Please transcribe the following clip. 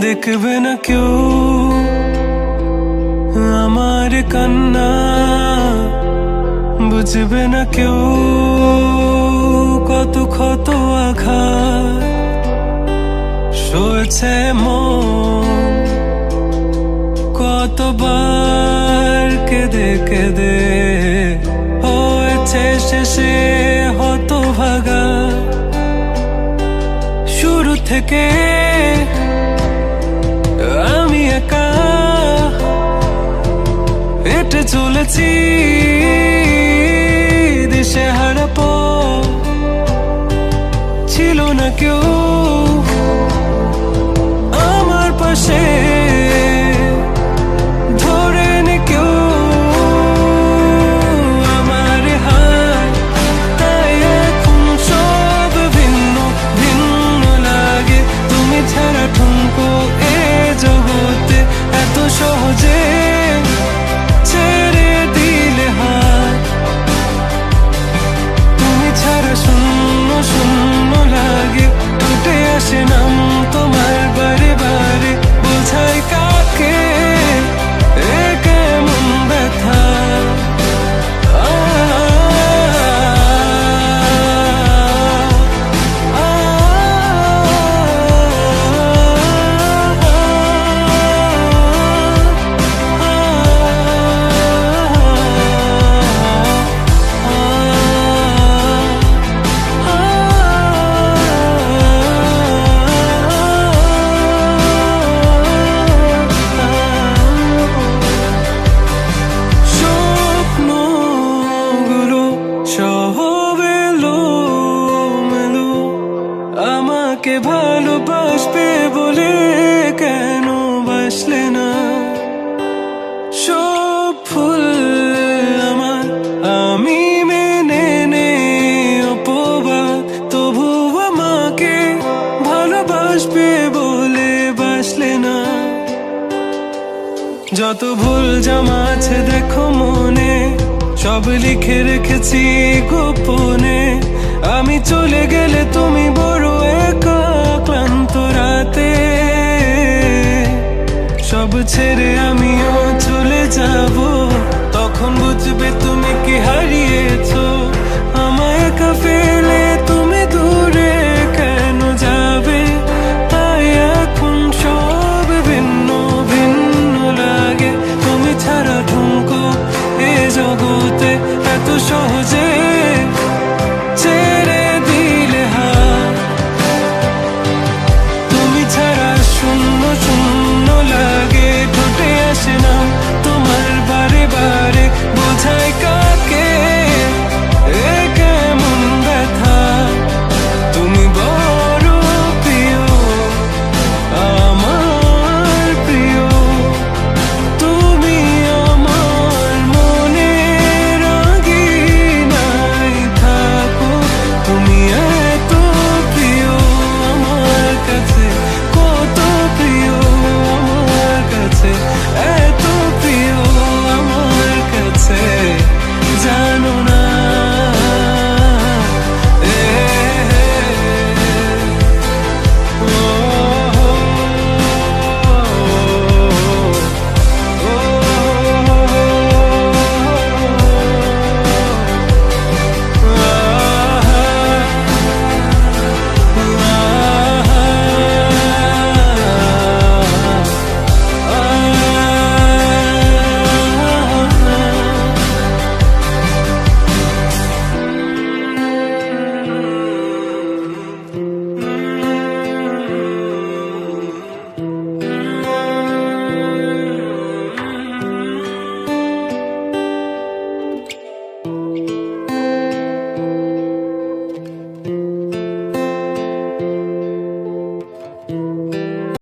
দেখবে না কেউ আমার কান্না, বুঝবে না কেউ কত ক্ষত আঘাত সয়েছে মন, কতবার কেঁদে কেঁদে হয়েছে শেষে হতভাগা। শুরু থেকে আমি একা হেঁটে চলেছি দিশেহারা পথ, ছিল না কেউ আমার পাশে, ধরেনি কেউ আমার হাত, তাই এখন সব ভিন্ন ভিন্ন লাগে। তুমি ছাড়া ঠুনকো এ জগতে এত সহজে ছেড়ে দিলে হাত, তুমি ছাড়া শূন্য শূন্য লাগে। টুটে আসে নাম তোমার বারে বারে, বোঝাই কাকে এ কেমন ব্যথা। আমাকে ভালোবাসবে বলে কেন বাসলে না? সব ফুল আমার আমি মেনে নে অপবাদ, তবু আমাকে ভালোবাসবে বলে বাসলে না। যত ভুল জামা আছে দেখো মনে, সব লিখে রেখেছি গোপনে। আমি চলে গেলে তুমি বড় একা ক্লান্ত রাতে, সব ছেড়ে আমিও চলে যাব, তখন বুঝবে তুমি কি হারিয়েছো।